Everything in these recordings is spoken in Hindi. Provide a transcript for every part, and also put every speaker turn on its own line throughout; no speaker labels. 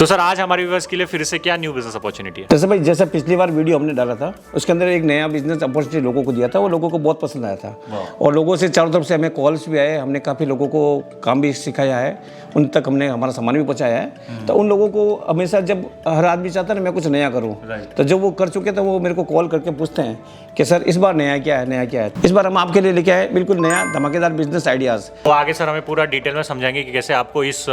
तो सर आज हमारे व्यूअर्स के लिए फिर से क्या न्यू बिजनेस अपॉर्चुनिटी है?
जैसे भाई जैसा पिछली बार वीडियो हमने डाला था उसके अंदर एक नया बिजनेस अपॉर्चुनिटी लोगों को दिया था, वो लोगों को बहुत पसंद आया था और लोगों से चारों तरफ से हमें कॉल्स भी आए, हमने काफ़ी लोगों को काम भी सिखाया है, उन तक हमने हमारा सामान भी पहुँचाया है। तो उन लोगों को हमेशा जब हर आदमी चाहता है ना मैं कुछ नया करूँ, तो जब वो कर चुके तो वो मेरे को कॉल करके पूछते हैं कि सर इस बार नया क्या है, नया क्या है। इस बार हम आपके लिए लेके आए बिल्कुल नया धमाकेदार बिजनेस आइडियाज़।
तो आगे सर हमें पूरा डिटेल में समझाएंगे कि कैसे आपको इस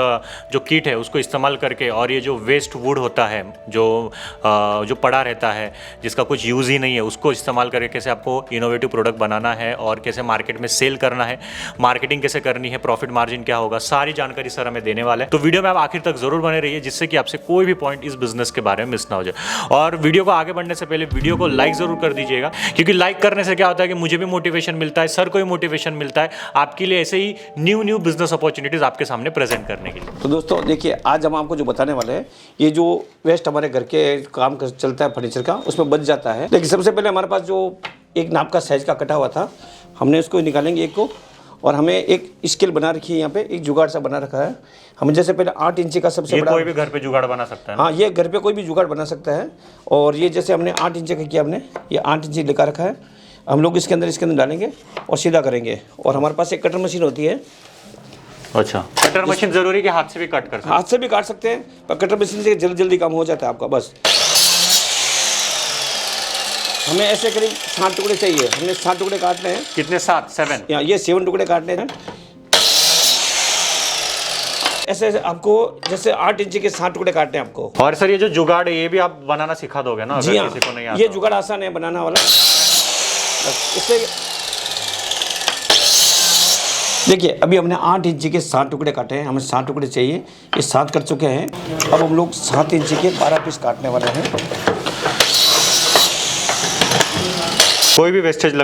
जो किट है उसको इस्तेमाल करके और ये जो वेस्ट वुड होता है जो पड़ा रहता है जिसका कुछ यूज़ ही नहीं है उसको इस्तेमाल करके कैसे आपको इनोवेटिव प्रोडक्ट बनाना है और कैसे मार्केट में सेल करना है, मार्केटिंग कैसे करनी है, प्रॉफिट मार्जिन क्या होगा, सारी जानकारी सर हमें देने वाले हैं। तो वीडियो में आप आखिर तक जरूर बने रहिए जिससे कि आपसे कोई भी पॉइंट इस बिजनेस के बारे में मिस ना हो जाए। और वीडियो को आगे बढ़ने से पहले वीडियो को लाइक जरूर कर दीजिएगा, क्योंकि लाइक करने से क्या होता है कि मुझे भी मोटिवेशन मिलता है, सर को भी मोटिवेशन मिलता है आपके लिए ऐसे ही न्यू बिजनेस अपॉर्चुनिटीज आपके सामने प्रेजेंट करने के लिए।
तो दोस्तों देखिए आज हम आपको जो बताने वाले हैं, ये जो वेस्ट हमारे घर के काम चलता है फर्नीचर का उसमें बच जाता है। लेकिन सबसे पहले हमारे पास जो एक नाप का साइज का कटा हुआ था हमने उसको निकालेंगे एक को, और हमें एक स्केल बना रखी है, यहाँ पे एक जुगाड़ सा बना रखा है। हम जैसे पहले 8 इंची का सबसे बड़ा,
कोई भी घर पे जुगाड़ बना सकता है।
हाँ ये घर पे कोई भी जुगाड़ बना सकता है। और ये जैसे हमने 8 इंची का किया, हमने ये 8 इंची लेकर रखा है, हम लोग इसके अंदर डालेंगे और सीधा करेंगे। और हमारे पास एक कटर मशीन होती है।
अच्छा, कटर मशीन जरूरी कि हाथ से भी कट कर सकते हैं?
हाथ से भी काट सकते हैं, पर कटर मशीन से जल्दी काम हो जाता है आपका। बस हमें ऐसे करीब 7 टुकड़े चाहिए, हमने 7 टुकड़े काटने हैं।
कितने? 7?
ये 7 टुकड़े काटने हैं। ऐसे आपको जैसे 8 इंची के 7 टुकड़े काटने हैं आपको।
और सर ये जो जुगाड़ है ये भी आप बनाना सिखा दोगे ना?
जी हाँ,
किसी को नहीं आता
ये जुगाड़ आसान है बनाना वाला। इससे देखिए अभी हमने 8 इंची के 7 टुकड़े काटे हैं, हमें 7 टुकड़े चाहिए, ये 7 कर चुके हैं। अब हम लोग 7 इंची के 12 पीस काटने वाले हैं।
कोई भी वेस्टेज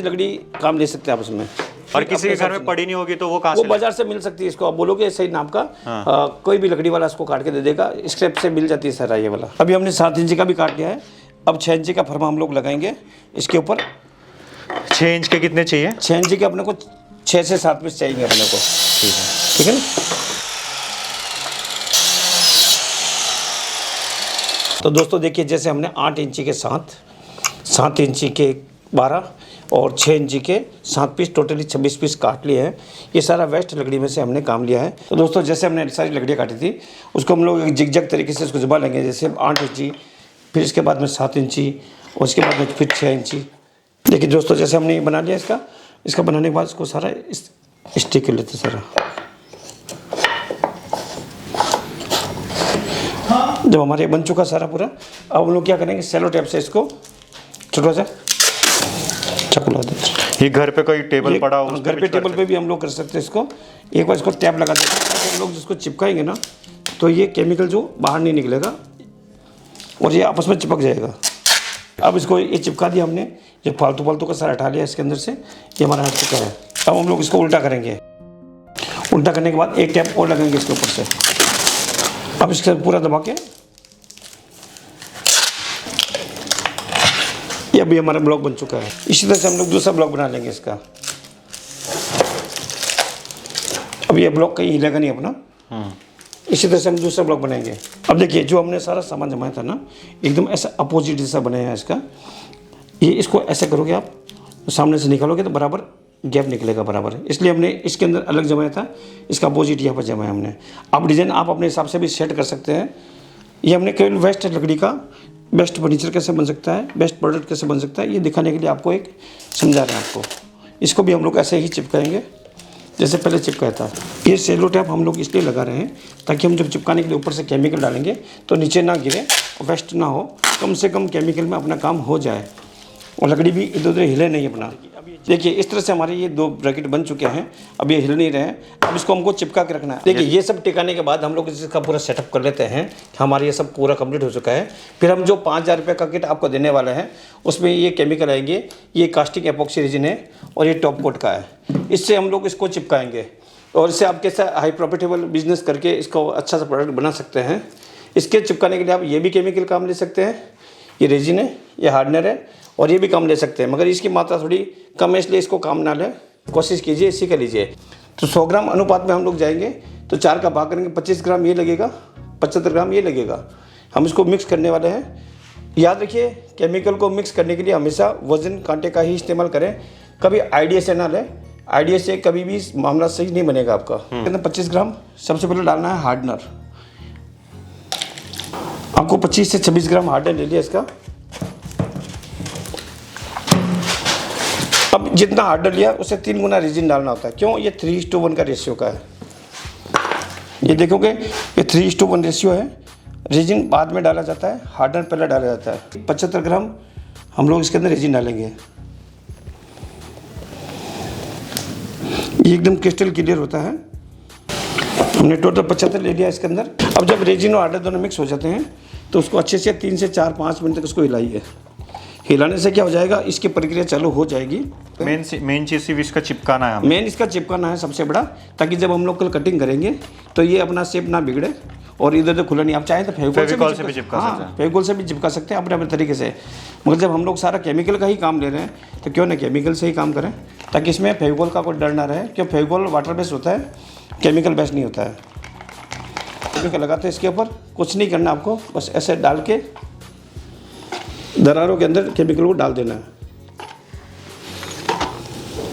लकड़ी काम ले सकते हैं आप उसमें।
और किसी के घर में पड़ी नहीं होगी तो वो कहाँ से?
वो बाजार से मिल सकती है, इसको आप बोलोगे सही नाप का। हाँ। कोई भी लकड़ी वाला इसको काट के दे देगा, स्क्रैप से मिल जाती है सर ये वाला। अभी हमने 7 इंची का भी काट लिया है। अब 6 इंची का फरमा हम लोग लगाएंगे इसके ऊपर।
6 इंच के कितने चाहिए?
6 इंची के अपने को 6 से 7 पीस चाहिए अपने को। ठीक है ना? तो दोस्तों देखिए जैसे हमने 8 इंची के 7 इंची के 12 और 6 इंची के 7 पीस, टोटली 26 पीस काट लिए हैं। ये सारा वेस्ट लकड़ी में से हमने काम लिया है। तो दोस्तों जैसे हमने सारी लकड़ियाँ काटी थी उसको हम लोग एक जिगजैग तरीके से उसको दबा लेंगे। जैसे 8 इंची, फिर इसके बाद में 7 इंची और उसके बाद में फिर 6 इंची। देखिए दोस्तों जैसे हमने ये बना लिया इसका बनाने के बाद इसको सारा स्टिक कर लेते सारा। जब हमारे बन चुका सारा पूरा, अब हम लोग क्या करेंगे, सेलो टेप से इसको छोटा सा चकुला देते।
ये घर पे कोई टेबल पड़ा हो,
घर पे टेबल पे भी हम लोग कर सकते हैं इसको। एक बार इसको टैप लगा देते हैं, हम लोग जिसको चिपकाएंगे ना तो ये केमिकल जो बाहर नहीं निकलेगा और ये आपस में चिपक जाएगा। अब इसको ये चिपका दिया हमने, ये फालतू का सारा हटा लिया इसके अंदर से, ये हमारा हट चुका है। अब हम लोग इसको उल्टा करेंगे। उल्टा करने के बाद एक टैप और लगाएंगे इसके ऊपर से। अब इसके पूरा दबा के ये अभी हमारा ब्लॉक बन चुका है। इसी तरह से हम लोग दूसरा ब्लॉक बना लेंगे इसका। अब ये ब्लॉक कहीं हिलेगा नहीं अपना। इसी तरह से हम दूसरा ब्लॉक बनाएंगे। अब देखिए जो हमने सारा सामान जमाया था ना, एकदम ऐसा अपोजिट जैसा बनाया है इसका। ये इसको ऐसे करोगे आप, तो सामने से निकालोगे तो बराबर गैप निकलेगा बराबर, इसलिए हमने इसके अंदर अलग जमाया था, इसका अपोजिट यहाँ पर जमाया हमने। आप डिज़ाइन आप अपने हिसाब से भी सेट कर सकते हैं। ये हमने केवल वेस्ट लकड़ी का बेस्ट फर्नीचर कैसे बन सकता है, बेस्ट प्रोडक्ट कैसे बन सकता है, ये दिखाने के लिए आपको एक समझा रहे हैं आपको। इसको भी हम लोग ऐसे ही चिपकाएंगे जैसे पहले चिपकाया था। ये सेलो टैप हम लोग इसलिए लगा रहे हैं ताकि हम जब चिपकाने के लिए ऊपर से केमिकल डालेंगे तो नीचे ना गिरे, वेस्ट ना हो, कम से कम केमिकल में अपना काम हो जाए और लकड़ी भी इधर उधर हिले नहीं अपना। देखिए इस तरह से हमारे ये 2 ब्रैकेट बन चुके हैं। अब ये हिल नहीं रहे हैं, अब इसको हमको चिपका के रखना है। देखिए ये सब टिकाने के बाद हम लोग इसका पूरा सेटअप कर लेते हैं। हमारा ये सब पूरा कंप्लीट हो चुका है। फिर हम जो 5000 रुपये का किट आपको देने वाले हैं उसमें ये केमिकल आएंगे, ये कास्टिक एपॉक्सी रेजिन है और ये टॉप कोट का है। इससे हम लोग इसको चिपकाएंगे और इससे आप कैसा हाई प्रॉफिटेबल बिजनेस करके इसको अच्छा सा प्रोडक्ट बना सकते हैं। इसके चिपकाने के लिए आप ये भी केमिकल काम ले सकते हैं, ये रेजिन है, ये हार्डनर है और ये भी काम ले सकते हैं, मगर इसकी मात्रा थोड़ी कम है इसलिए इसको काम ना लें, कोशिश कीजिए इसी का लीजिए। तो 100 ग्राम अनुपात में हम लोग जाएंगे तो 4 का भाग करेंगे, 25 ग्राम ये लगेगा, 75 ग्राम ये लगेगा। हम इसको मिक्स करने वाले हैं। याद रखिए, केमिकल को मिक्स करने के लिए हमेशा वजन कांटे का ही इस्तेमाल करें, कभी आइडिया से ना लें। आइडिया से कभी भी मामला सही नहीं बनेगा आपका। 25 ग्राम सबसे पहले डालना है हार्डनर। आपको 25 से 26 ग्राम हार्डनर ले लिया इसका। अब जितना हार्डनर लिया उससे 3 गुना रेजिन डालना होता है। क्यों? ये 3:1 का रेशियो का है। ये देखोगे ये 3:1 रेशियो है। रेजिन बाद में डाला जाता है, हार्डनर पहले डाला जाता है। 75 ग्राम हम लोग इसके अंदर रेजिन डालेंगे। ये एकदम क्रिस्टल क्लियर होता है। हमने टोटल 75 ले लिया इसके अंदर। अब जब रेजिन और हार्डनर दोनों मिक्स हो जाते हैं तो उसको अच्छे से 3 से 4-5 मिनट तक उसको हिलाइए। हिलाने से क्या हो जाएगा, इसकी प्रक्रिया चालू हो जाएगी।
मेन चीज़ सिर्फ इसका चिपकाना है,
मेन इसका चिपकाना है सबसे बड़ा, ताकि जब हम लोग कल कटिंग करेंगे तो ये अपना शेप ना बिगड़े और इधर उधर खुला नहीं। आप चाहें तो फेविकॉल से भी चिपका सकते हैं। फेविकॉल से भी चिपका सकते हैं अपने अपने तरीके से। मगर जब हम लोग सारा केमिकल का ही काम ले रहे हैं तो क्यों ना केमिकल से ही काम करें, ताकि इसमें फेविकॉल का कोई डर ना रहे। क्यों? फेविकॉल वाटर बेस्ड होता है, केमिकल बेस्ड नहीं होता है। केमिकल लगाते हैं इसके ऊपर, कुछ नहीं करना आपको, बस ऐसे डाल के दरारों के अंदर केमिकल को डाल देना है।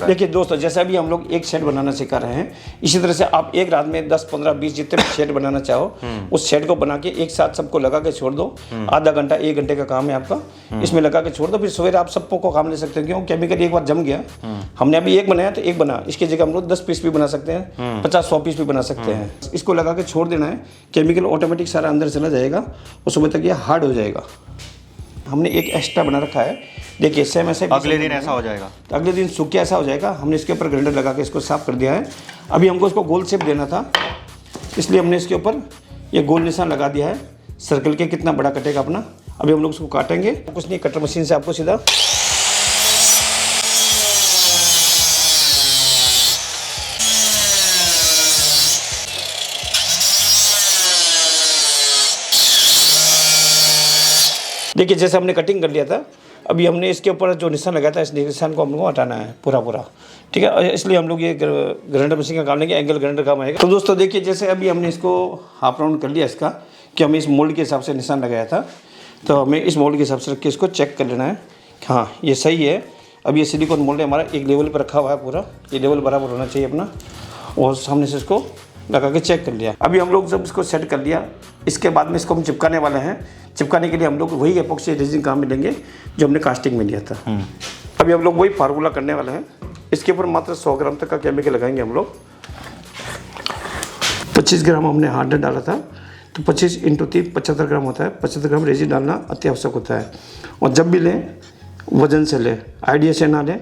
देखिए दोस्तों, जैसा भी हम लोग एक शेड बनाना सिखा रहे हैं, इसी तरह से आप एक रात में 10, 15, 20 जितने शेड बनाना चाहो उस शेड को बना के एक साथ सबको लगा के छोड़ दो। आधा घंटा 1 घंटे का काम है आपका। इसमें लगा के छोड़ दो, फिर सवेरे आप सबको को काम ले सकते हैं। क्यों? केमिकल एक बार जम गया। हमने अभी एक बनाया तो एक बना, इसकी जगह हम लोग 10 पीस भी बना सकते हैं, 50-100 पीस भी बना सकते हैं। इसको लगा के छोड़ देना है, केमिकल ऑटोमेटिक सारा अंदर चला जाएगा और सुबह तक ये हार्ड हो जाएगा। हमने एक एक्स्ट्रा बना रखा है, देखिए सेम ऐसे
अगले दिन ऐसा हो जाएगा।
तो अगले दिन सूख के ऐसा हो जाएगा। हमने इसके ऊपर ग्राइंडर लगा के इसको साफ कर दिया है। अभी हमको इसको गोल शेप देना था, इसलिए हमने इसके ऊपर ये गोल निशान लगा दिया है सर्कल के, कितना बड़ा कटेगा अपना। अभी हम लोग इसको काटेंगे, कुछ नहीं, कटर मशीन से आपको सीधा देखिए जैसे हमने कटिंग कर लिया था। अभी हमने इसके ऊपर जो निशान लगाया था, इस निशान को हम लोग को हटाना है पूरा, ठीक है। इसलिए हम लोग ये ग्राइंडर मशीन का काम लेंगे, एंगल ग्राइंडर काम आएगा। तो दोस्तों देखिए, जैसे अभी हमने इसको हाफ राउंड कर लिया इसका, कि हमें इस मोल्ड के हिसाब से निशान लगाया था, तो हमें इस मोल्ड के हिसाब से रख के इसको चेक कर लेना है, हाँ ये सही है। अब ये सिलिकॉन मोल्ड हमारा एक लेवल पर रखा हुआ है पूरा, ये लेवल बराबर होना चाहिए अपना, और सामने से इसको लगा के चेक कर लिया। अभी हम लोग जब इसको सेट कर लिया, इसके बाद में इसको हम चिपकाने वाले हैं। चिपकाने के लिए हम लोग वही एपॉक्सी रेजिन काम में लेंगे जो हमने कास्टिंग में लिया था। अभी हम लोग वही फार्मूला करने वाले हैं। इसके ऊपर मात्र 100 ग्राम तक का केमिकल लगाएंगे हम लोग। 25 ग्राम हमने हार्डनर डाला था, तो 25 × 3 75 ग्राम होता है। 75 ग्राम रेजिन डालना अति आवश्यक होता है। और जब भी लें वजन से लें, आइडिया से ना लें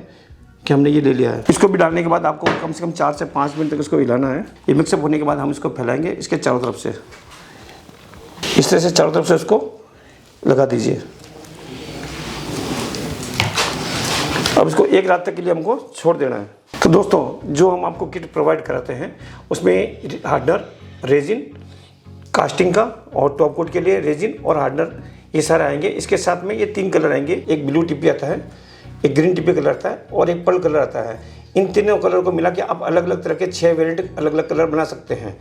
कि हमने ये ले लिया है। इसको भी डालने के बाद आपको कम से कम 4 से 5 मिनट तक इसको हिलाना है। ये मिक्सअप होने के बाद हम इसको फैलाएंगे इसके चारों तरफ से, इस तरह से चारों तरफ से इसको लगा दीजिए। अब इसको एक रात तक के लिए हमको छोड़ देना है। तो दोस्तों, जो हम आपको किट प्रोवाइड कराते हैं उसमें हार्डनर, रेजिन, कास्टिंग का और टॉप कोट के लिए रेजिन और हार्डनर, ये सारे आएंगे। इसके साथ में ये 3 कलर आएंगे, एक ब्लू टिप्पी आता है, एक ग्रीन टिप्पी कलर आता है और एक पर्ल कलर आता है। इन तीनों कलर को मिला के आप अलग अलग तरह के 6 वेरिएंट अलग अलग कलर बना सकते हैं।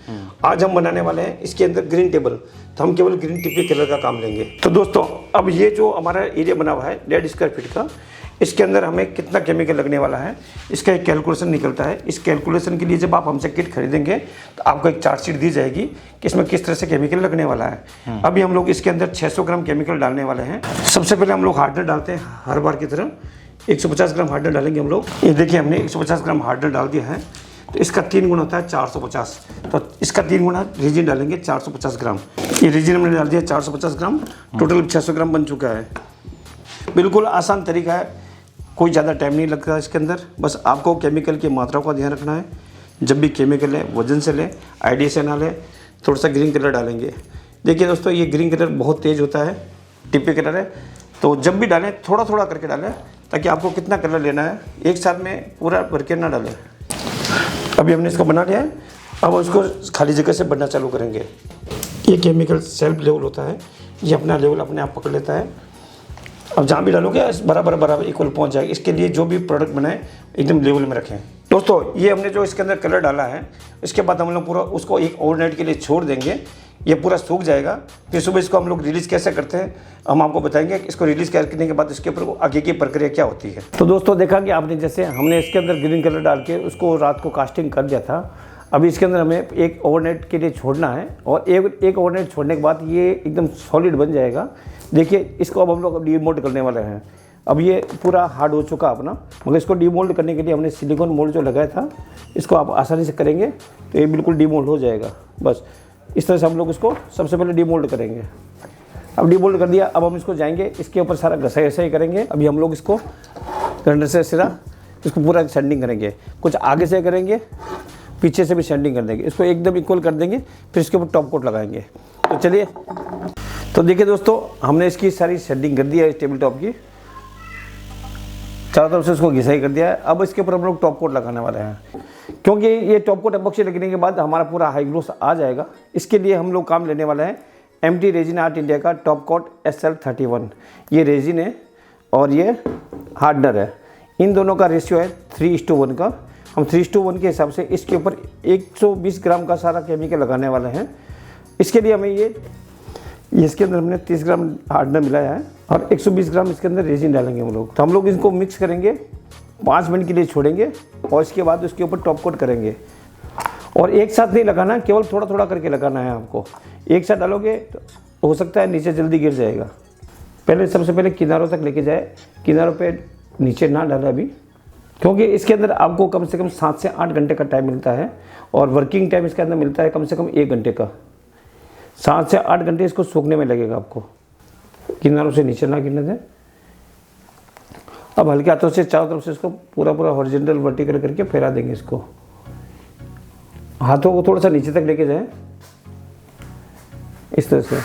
आज हम बनाने वाले हैं इसके अंदर ग्रीन टेबल, तो हम केवल ग्रीन टिप्पी कलर का काम लेंगे। तो दोस्तों, अब ये जो हमारा एरिया बना हुआ है 1.5 स्क्वायर फीट का, इसके अंदर हमें कितना केमिकल लगने वाला है इसका एक कैलकुलेशन निकलता है। इस कैलकुलेशन के लिए जब आप हमसे किट खरीदेंगे तो आपको एक चार्ट शीट दी जाएगी कि इसमें किस तरह से केमिकल लगने वाला है। अभी हम लोग इसके अंदर 600 ग्राम केमिकल डालने वाले हैं। सबसे पहले हम लोग हार्डनर डालते हैं हर बार की तरह। 150 ग्राम हार्डनर डालेंगे हम लोग। ये देखिए हमने 150 ग्राम हार्डनर डाल दिया है, तो इसका 3 गुना होता है 450, तो इसका 3 गुना रेजिन डालेंगे 450 ग्राम। ये रेजिन हमने डाल दिया 450 ग्राम, टोटल 600 ग्राम बन चुका है। बिल्कुल आसान तरीका है, कोई ज़्यादा टाइम नहीं लगता इसके अंदर। बस आपको केमिकल की मात्रा का ध्यान रखना है। जब भी केमिकल है वजन से लें, आइडिया से ना लें। थोड़ा सा ग्रीन कलर डालेंगे। देखिए दोस्तों, ये ग्रीन कलर बहुत तेज़ होता है, टिप्पी कलर है, तो जब भी डालें थोड़ा थोड़ा करके डालें, ताकि आपको कितना कलर लेना है एक साथ में पूरा भर के ना डालें। अभी हमने इसको बना लिया है, अब उसको खाली जगह से बनना चालू करेंगे। ये केमिकल सेल्फ लेवल होता है, ये अपना लेवल अपने आप पकड़ लेता है। अब जहाँ भी डालोगे बराबर इक्वल पहुँच जाएगा। इसके लिए जो भी प्रोडक्ट बनाए एकदम लेवल में रखें। दोस्तों, ये हमने जो इसके अंदर कलर डाला है, इसके बाद हम लोग पूरा उसको एक ओवरनाइट के लिए छोड़ देंगे। ये पूरा सूख जाएगा। फिर सुबह इसको हम लोग रिलीज़ कैसे करते हैं हम आपको बताएंगे। इसको रिलीज़ करने के बाद इसके ऊपर आगे की प्रक्रिया क्या होती है। तो दोस्तों देखा कि आपने जैसे हमने इसके अंदर ग्रीन कलर डाल के उसको रात को कास्टिंग कर दिया था। अभी इसके अंदर हमें एक ओवरनाइट के लिए छोड़ना है और एक ओवरनाइट छोड़ने के बाद ये एकदम सॉलिड बन जाएगा। देखिए इसको अब हम लोग डीमोल्ड करने वाले हैं। अब ये पूरा हार्ड हो चुका अपना, मगर इसको डीमोल्ड करने के लिए हमने सिलिकॉन मोल्ड जो लगाया था इसको आप आसानी से करेंगे तो ये बिल्कुल डीमोल्ड हो जाएगा। बस इस तरह से हम लोग इसको सबसे पहले डीमोल्ड करेंगे। अब डीमोल्ड कर दिया, अब हम इसको जाएंगे इसके ऊपर सारा घसाई करेंगे। अभी हम लोग इसको ग्राइंडर से सिरा इसको पूरा सैंडिंग करेंगे, कुछ आगे से करेंगे पीछे से भी सैंडिंग कर देंगे, इसको एकदम इक्वल कर देंगे, फिर इसके ऊपर टॉप कोट लगाएंगे। तो चलिए, तो देखिए दोस्तों हमने इसकी सारी सैंडिंग कर दी है इस टेबल टॉप की, चारों तरफ से इसको घिसाई कर दिया है। अब इसके ऊपर हम लोग टॉप कोट लगाने वाले हैं, क्योंकि ये टॉप कोट एपॉक्सी लगने के बाद हमारा पूरा हाई ग्लोस आ जाएगा। इसके लिए हम लोग काम लेने वाले हैं MT रेजिन आर्ट इंडिया का टॉप कोट SL31। ये रेजिन है और ये हार्डनर है। इन दोनों का रेशियो है 3:1 का। हम 3:1 के हिसाब से इसके ऊपर 120 ग्राम का सारा केमिकल लगाने वाले हैं। इसके लिए हमें ये इसके अंदर हमने 30 ग्राम हार्डनर मिलाया है और 120 ग्राम इसके अंदर रेजिन डालेंगे हम लोग। तो हम लोग इसको मिक्स करेंगे, 5 मिनट के लिए छोड़ेंगे और इसके बाद उसके ऊपर टॉप कोट करेंगे। और एक साथ नहीं लगाना, केवल थोड़ा थोड़ा करके लगाना है आपको। एक साथ डालोगे तो हो सकता है नीचे जल्दी गिर जाएगा। पहले सबसे पहले किनारों तक लेके जाए, किनारों पे नीचे ना डाले अभी, क्योंकि इसके अंदर आपको कम से कम 7 से 8 घंटे का टाइम मिलता है और वर्किंग टाइम इसके अंदर मिलता है कम से कम 1 घंटे का। 7 से 8 घंटे इसको सूखने में लगेगा आपको। किनारों से नीचे ना गिरने दें। अब हल्के हाथों से चारों तरफ से इसको पूरा हॉरिजॉन्टल वर्टिकल करके फैला देंगे। इसको हाथों को थोड़ा सा नीचे तक लेके जाएं इस तरह से।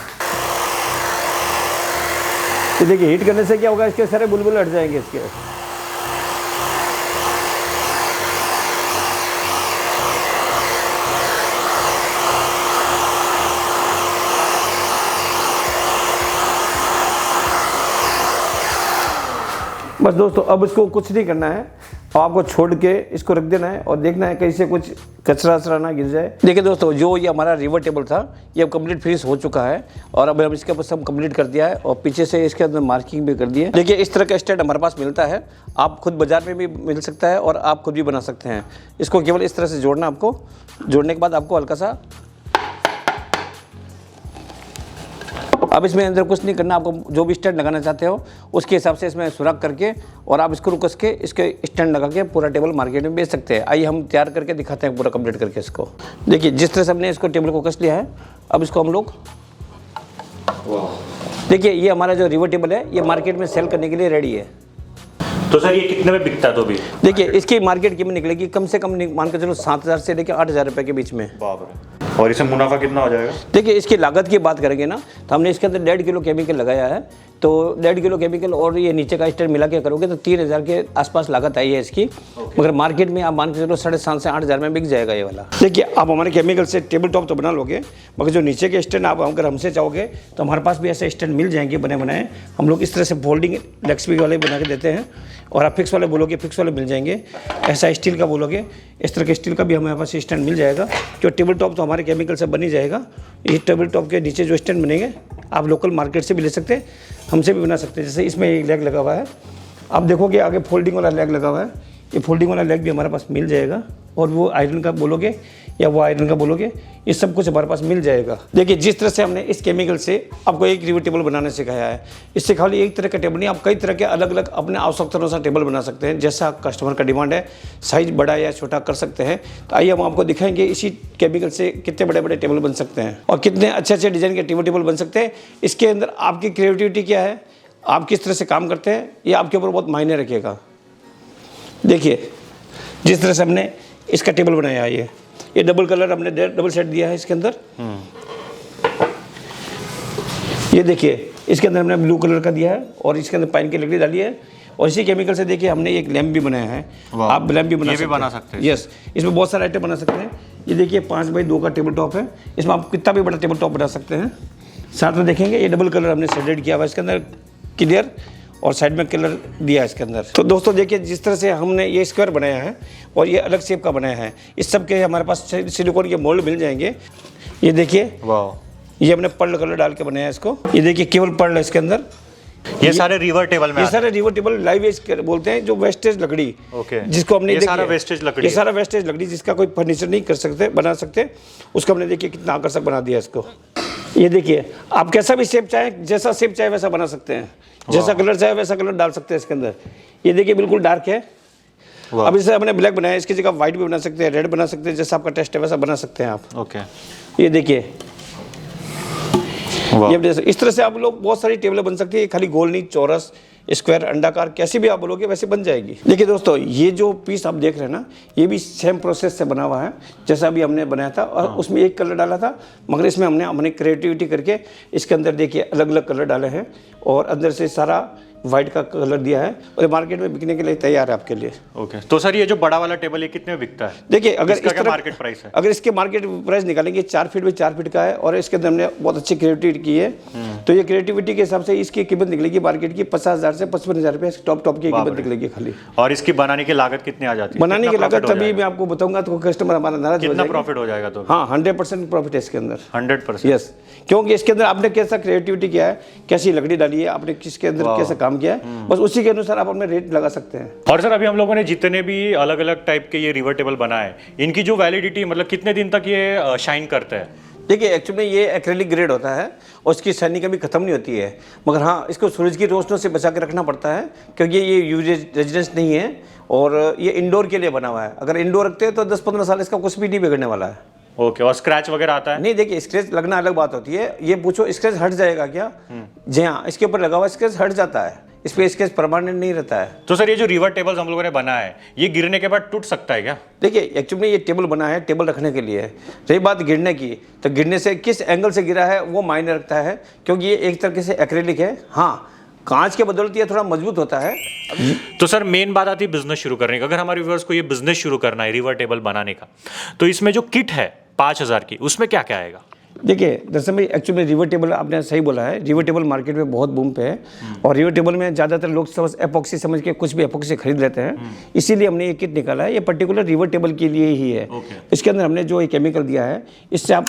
तो देखिए हीट करने से क्या होगा, इसके सारे बुलबुल हट जाएंगे इसके। बस दोस्तों अब इसको कुछ नहीं करना है, आपको छोड़ के इसको रख देना है और देखना है कहीं से कुछ कचरा वचरा ना गिर जाए। देखिए दोस्तों, जो ये हमारा रिवर टेबल था ये अब कंप्लीट फिनिश हो चुका है और अब हम इसके ऊपर सब कंप्लीट कर दिया है और पीछे से इसके अंदर मार्किंग भी कर दी है। देखिए इस तरह का स्टैंड हमारे पास मिलता है, आप खुद बाजार में भी मिल सकता है और आप खुद भी बना सकते हैं। इसको केवल इस तरह से जोड़ना, आपको जोड़ने के बाद आपको हल्का सा, अब इसमें अंदर कुछ नहीं करना, आपको जो भी स्टैंड लगाना चाहते हो उसके हिसाब से इसमें सुराख करके और आप इसको कस के इसके स्टैंड लगा के पूरा टेबल मार्केट में बेच सकते हैं। आइए हम तैयार करके दिखाते हैं पूरा कंप्लीट करके इसको। देखिए जिस तरह से हमने इसको टेबल को कस लिया है, अब इसको हम लोग, देखिए ये हमारा जो रिवर टेबल है ये मार्केट में सेल करने के लिए रेडी है।
तो सर ये कितने में बिकता है? तो भी
देखिए इसकी मार्केट कीमत निकलेगी कम से कम मान के चलो 7,000 से लेकर 8,000 रुपये के बीच में।
बाप रे। और इसमें मुनाफा कितना हो जाएगा?
देखिए इसकी लागत की बात करेंगे ना तो हमने इसके अंदर 1.5 किलो केमिकल लगाया है, तो 1.5 किलो केमिकल और ये नीचे का स्टैंड मिला के करोगे तो 3,000 के आसपास लागत आई है इसकी। मगर मार्केट में आप मान के चलो 7,500 से 8,000 में बिक जाएगा ये वाला। देखिए आप हमारे केमिकल से टेबल टॉप तो बना लोगे, मगर जो नीचे के स्टैंड आप अगर हमसे चाहोगे तो हमारे पास भी ऐसे स्टैंड मिल जाएंगे बने बनाए। हम लोग इस तरह से फोल्डिंग लेक्सपी वाले बना के देते हैं और आप फिक्स वाले बोलोगे फिक्स वाले मिल जाएंगे, ऐसा स्टील का बोलोगे इस तरह के स्टील का भी हमारे पास स्टैंड मिल जाएगा। जो टेबल टॉप तो हमारे केमिकल से बन ही जाएगा। ये टेबल टॉप के नीचे जो स्टैंड बनेंगे आप लोकल मार्केट से भी ले सकते हैं, हमसे भी बना सकते हैं। जैसे इसमें एक लेग लगा हुआ है, आप देखोगे आगे फोल्डिंग वाला लेग लगा हुआ है, ये फोल्डिंग वाला लेग भी हमारे पास मिल जाएगा। और वो आयरन का बोलोगे या वो आयरन का बोलोगे, ये सब कुछ हमारे पास मिल जाएगा। देखिए जिस तरह से हमने इस केमिकल से आपको एक रिवर टेबल बनाने सिखाया है, इससे खाली एक तरह का टेबल नहीं, आप कई तरह के अलग अलग अपने आवश्यकता अनुसार टेबल बना सकते हैं। जैसा कस्टमर का डिमांड है, साइज बड़ा या छोटा कर सकते हैं। तो आइए हम आपको दिखाएंगे इसी केमिकल से कितने बड़े बड़े टेबल बन सकते हैं और कितने अच्छे अच्छे डिज़ाइन के टेबल बन सकते हैं। इसके अंदर आपकी क्रिएटिविटी क्या है, आप किस तरह से काम करते हैं, ये आपके ऊपर बहुत मायने रखेगा। देखिए जिस तरह से हमने इसका टेबल बनाया है, ये डबल कलर हमने डबल सेट दिया है इसके अंदर। ये देखिए इसके अंदर हमने ब्लू कलर का दिया है और इसके अंदर पाइन की लकड़ी डाली है और इसी केमिकल से देखिए हमने एक लैंप भी बनाया है। आप लैंप भी बना सकते हैं। यस, इसमें बहुत सारे आइटम बना सकते हैं। ये देखिए 5x2 का टेबल टॉप है, इसमें आप कितना भी बड़ा टेबल टॉप बना सकते हैं। साथ में देखेंगे ये डबल कलर हमने शेडेड किया हुआ है इसके अंदर क्लियर, और साइड में कलर दिया है इसके अंदर। तो दोस्तों देखिए जिस तरह से हमने ये स्क्वायर बनाया है और ये अलग शेप का बनाया है, इस सब के हमारे पास सिलिकॉन के मोल्ड मिल जाएंगे। ये देखिए
वाह,
ये हमने पर्ल कलर डाल के बनाया है इसको। ये देखिए केवल पर्ल है इसके अंदर।
ये सारे रिवर टेबल में
ये सारे रिवर टेबल लाइव वेज बोलते हैं, जो वेस्टेज लकड़ी,
ओके,
जिसको हमने
ये सारा वेस्टेज लकड़ी,
ये सारा वेस्टेज लकड़ी जिसका कोई फर्नीचर नहीं कर सकते, बना सकते, उसको हमने देखिए कितना आकर्षक बना दिया इसको। ये देखिए आप कैसा भी शेप चाहें, जैसा शेप चाहे वैसा बना सकते हैं, जैसा कलर चाहे वैसा कलर डाल सकते हैं इसके अंदर। ये देखिए बिल्कुल डार्क है। अब इसे हमने ब्लैक बनाया, इसकी जगह व्हाइट भी बना सकते हैं, रेड बना सकते हैं, जैसा आपका टेस्ट है वैसा बना सकते हैं आप।
ओके,
ये देखिए, ये इस तरह से आप लोग बहुत सारी टेबलें बन सकती है। खाली गोल नहीं, चौरस, स्क्वायर, अंडाकार, कैसी भी आप बोलोगे वैसे बन जाएगी। देखिए दोस्तों, ये जो पीस आप देख रहे हैं ना, ये भी सेम प्रोसेस से बना हुआ है जैसा अभी हमने बनाया था, और उसमें एक कलर डाला था, मगर इसमें हमने अपनी क्रिएटिविटी करके इसके अंदर देखिए अलग अलग कलर डाले हैं, और अंदर से सारा वाइट का कलर दिया है, और मार्केट में बिकने के लिए तैयार है आपके लिए।
ओके, तो सर ये जो बड़ा वाला टेबल ये कितने में बिकता है?
देखिए अगर
इसका क्या मार्केट प्राइस है?
अगर इसके मार्केट प्राइस निकालेंगे 4 फीट बाई 4 फीट का है, और इसके अंदर हमने बहुत अच्छी क्रिएटिविटी की है, तो ये क्रिएटिविटी के हिसाब से इसकी कीमत निकलेगी मार्केट की 50,000 से 55,000 रुपये टॉप की कीमत निकलेगी खाली।
और इसकी बनाने की लागत कितनी आ जाती है?
बनाने की लागत तभी मैं आपको बताऊंगा तो कस्टमर हमारा नाराज हो जाएगा।
प्रॉफिट हो जाएगा तो?
हाँ, 100% प्रॉफिट है इसके अंदर।
100%?
यस, क्योंकि इसके अंदर आपने कैसा क्रिएटिविटी किया है, कैसी लकड़ी डाली है आपने, किसके अंदर कैसा काम किया है, बस उसी के अनुसार आप अपने रेट लगा सकते हैं।
और सर अभी हम लोगों ने जितने भी अलग अलग टाइप के ये रिवर टेबल बनाए, इनकी जो वैलिडिटी मतलब कितने दिन तक ये शाइन करते हैं?
देखिए एक्चुअली ये एक्रेलिक ग्रेड होता है, और इसकी शाइनिंग कभी खत्म नहीं होती है, मगर हाँ इसको सूरज की रोशनी से बचा के रखना पड़ता है, क्योंकि ये यूवी रेजिडेंस नहीं है, और ये इंडोर के लिए बना हुआ है। अगर इंडोर रखते हैं तो 10-15 साल इसका कुछ भी नहीं बिगड़ने वाला है।
ओके, और स्क्रैच वगैरह आता है?
नहीं, देखिए स्क्रैच लगना अलग बात होती है। ये पूछो स्क्रैच हट जाएगा क्या? जी हाँ, इसके ऊपर लगा हुआ स्क्रैच हट जाता है, इस पे स्क्रैच परमानेंट नहीं रहता है।
तो सर ये जो रिवर टेबल्स हम लोगों ने बना है, ये गिरने के बाद टूट सकता है क्या?
देखिए एक्चुअली ये टेबल बना है टेबल रखने के लिए। रही बात गिरने की, तो गिरने से किस एंगल से गिरा है वो मायने रखता है, क्योंकि ये एक तरीके से एक्रेलिक है। हाँ, कांच के बदौलत ये थोड़ा मजबूत होता है।
तो सर मेन बात आती है बिजनेस शुरू करने का। अगर हमारे व्यूअर्स को ये बिजनेस शुरू करना है रिवर टेबल बनाने का, तो इसमें जो किट है 5,000 की, उसमें क्या क्या आएगा?
देखिए दरअसल में एक्चुअली रिवर टेबल आपने सही बोला है, रिवर टेबल मार्केट में बहुत बूम पे है, और रिवर टेबल में ज़्यादातर लोग एपॉक्सी समझ के कुछ भी एपॉक्सी खरीद लेते हैं, इसीलिए हमने ये किट निकाला है। ये पर्टिकुलर रिवर टेबल के लिए ही है। इसके अंदर हमने जो ये केमिकल दिया है, इससे आप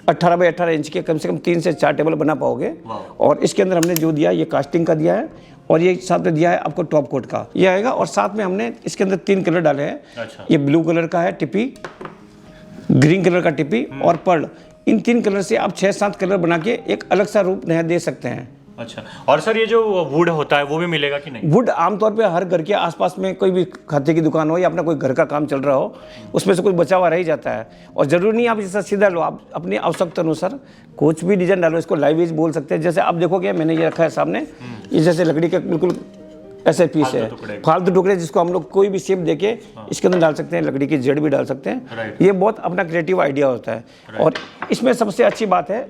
18 बाई 18 इंच के कम से कम 3 से 4 टेबल बना पाओगे। और इसके अंदर हमने जो दिया ये कास्टिंग का दिया है, और ये साथ में दिया है आपको टॉप कोट का ये आएगा, और साथ में हमने इसके अंदर 3 कलर डाले हैं। ये ब्लू कलर का है टिपी, ग्रीन कलर का टिपी, और पर्ल। इन 3 कलर से आप 6-7 कलर बना के एक अलग सा रूप नया दे सकते हैं।
अच्छा, और सर ये जो वुड होता है वो भी मिलेगा कि नहीं?
वुड आमतौर पे हर घर के आसपास में कोई भी खाते की दुकान हो या अपना कोई घर का काम चल रहा हो, उसमें से कुछ बचा हुआ रह ही जाता है। और ज़रूरी नहीं आप जैसा सीधा लो, आप अपनी आवश्यकता अनुसार कुछ भी डिजाइन डालो। इसको लाइव वेज बोल सकते हैं। जैसे आप देखोगे मैंने ये रखा है सामने, ये जैसे लकड़ी का बिल्कुल ऐसे पीस है, फालतू टुकड़े, जिसको हम लोग कोई भी शेप देके इसके अंदर डाल सकते हैं, लकड़ी की जड़ भी डाल सकते हैं। ये बहुत अपना क्रिएटिव आइडिया होता है। और इसमें सबसे अच्छी बात है,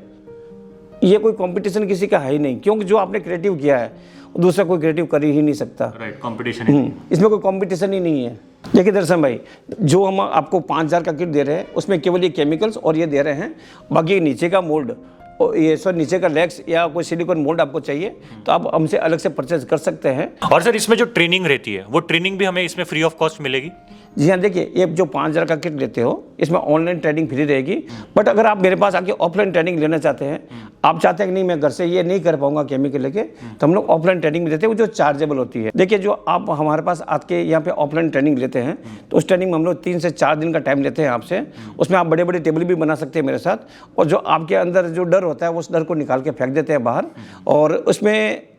ये कोई कंपटीशन किसी का है ही नहीं, क्योंकि जो आपने क्रिएटिव किया है दूसरा कोई क्रिएटिव कर ही नहीं सकता।
कंपटीशन
इसमें कोई कंपटीशन ही नहीं है। देखिए दर्शन भाई, जो हम आपको 5,000 का किट दे रहे हैं उसमें केवल ये केमिकल्स और ये दे रहे हैं, बाकी नीचे का मोल्ड, ये सर नीचे का लेग्स या कोई सिलिकॉन मोल्ड आपको चाहिए तो आप हमसे अलग से परचेज कर सकते हैं।
और सर इसमें जो ट्रेनिंग रहती है वो ट्रेनिंग भी हमें इसमें फ्री ऑफ कॉस्ट मिलेगी?
जी हाँ, देखिए ये जो 5,000 का किट लेते हो इसमें ऑनलाइन ट्रेनिंग फ्री रहेगी, बट अगर आप मेरे पास आके ऑफलाइन ट्रेनिंग लेना चाहते हैं, आप चाहते हैं कि नहीं मैं घर से ये नहीं कर पाऊंगा केमिकल लेके, तो हम लोग ऑफलाइन ट्रेनिंग भी देते हैं जो चार्जेबल होती है। देखिए जो आप हमारे पास आके यहाँ पे ऑफलाइन ट्रेनिंग लेते हैं तो उस ट्रेनिंग में हम लोग 3 से 4 दिन का टाइम लेते हैं आपसे। उसमें आप बड़े बड़े टेबल भी बना सकते हैं मेरे साथ, और जो आपके अंदर जो डर होता है उस डर को निकाल के फेंक देते हैं बाहर, और उसमें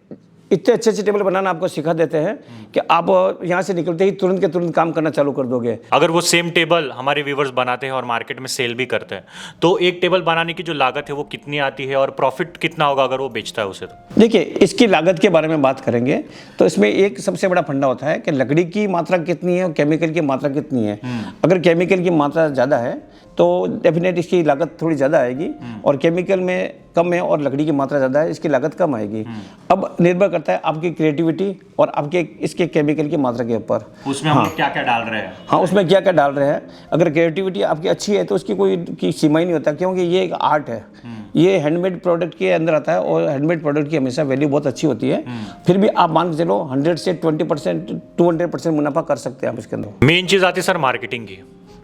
इतने अच्छे अच्छे टेबल बनाना आपको सिखा देते हैं कि आप यहाँ से निकलते ही तुरंत के तुरंत काम करना चालू कर दोगे।
अगर वो सेम टेबल हमारे व्यूवर्स बनाते हैं और मार्केट में सेल भी करते हैं, तो एक टेबल बनाने की जो लागत है वो कितनी आती है और प्रॉफिट कितना होगा अगर वो बेचता है उसे? तो देखिए
इसकी लागत के बारे में बात करेंगे तो इसमें एक सबसे बड़ा फंडा होता है कि लकड़ी की मात्रा कितनी है और केमिकल की मात्रा कितनी है। अगर केमिकल की मात्रा ज़्यादा है तो डेफिनेट इसकी लागत थोड़ी ज़्यादा आएगी, और केमिकल में कम है और लकड़ी की मात्रा ज़्यादा है, इसकी लागत कम आएगी। अब निर्भर करता है आपकी क्रिएटिविटी और आपके इसके केमिकल की मात्रा के ऊपर,
उसमें हम क्या क्या डाल रहे हैं।
हाँ, उसमें क्या क्या डाल रहे हैं। अगर क्रिएटिविटी आपकी अच्छी है तो उसकी कोई सीमा ही नहीं होता, क्योंकि ये एक आर्ट है, ये हैंडमेड प्रोडक्ट के अंदर आता है, और हैंडमेड प्रोडक्ट की हमेशा वैल्यू बहुत अच्छी होती है। फिर भी आप मान के चलो 100 से 20% 200% मुनाफा कर सकते हैं आप इसके अंदर।
मेन चीज़ आती है सर मार्केटिंग की।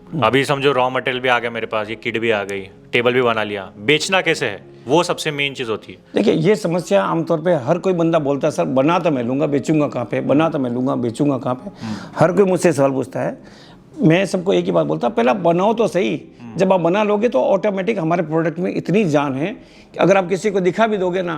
अभी समझो रॉ मटेरियल भी आ गया मेरे पास, ये किट भी आ गई, टेबल भी बना लिया, बेचना कैसे है वो सबसे मेन चीज़ होती है।
देखिए ये समस्या आमतौर पे हर कोई बंदा बोलता है, सर बना तो मैं लूँगा बेचूंगा कहाँ पे, बना तो मैं लूँगा बेचूंगा कहाँ पे। हर कोई मुझसे सवाल पूछता है। मैं सबको एक ही बात बोलता हूँ, पहले आप बनाओ तो सही। जब आप बना लोगे तो ऑटोमेटिक हमारे प्रोडक्ट में इतनी जान है कि अगर आप किसी को दिखा भी दोगे ना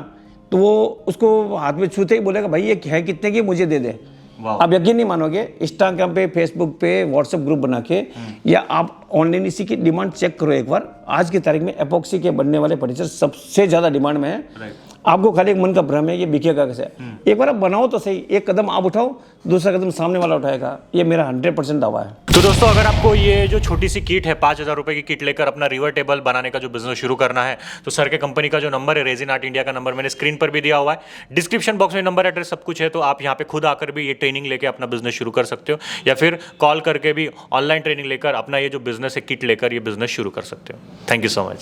तो वो उसको हाथ में छूते ही बोलेगा भाई ये है कितने की, मुझे दे दे। आप यकीन नहीं मानोगे, इंस्टाग्राम पे, फेसबुक पे, व्हाट्सएप ग्रुप बना के या आप ऑनलाइन इसी की डिमांड चेक करो एक बार। आज की तारीख में एपॉक्सी के बनने वाले फर्नीचर सबसे ज़्यादा डिमांड में है। आपको खाली एक मन का भ्रम है ये बिकेगा कैसे। एक बार आप बनाओ तो सही, एक कदम आप उठाओ, दूसरा कदम सामने वाला उठाएगा, ये मेरा 100% दावा है।
तो दोस्तों अगर आपको ये जो छोटी सी किट है 5,000 रुपए की किट लेकर अपना रिवर टेबल बनाने का जो बिजनेस शुरू करना है तो सर के कंपनी का जो नंबर है रेजिन आर्ट इंडिया का नंबर मैंने स्क्रीन पर भी दिया हुआ है, डिस्क्रिप्शन बॉक्स में नंबर एड्रेस सब कुछ है। तो आप यहाँ पे खुद आकर भी ये ट्रेनिंग लेकर अपना बिजनेस शुरू कर सकते हो या फिर कॉल करके भी ऑनलाइन ट्रेनिंग लेकर अपना ये जो बिजनेस है किट लेकर ये बिजनेस शुरू कर सकते हो। Thank you so much.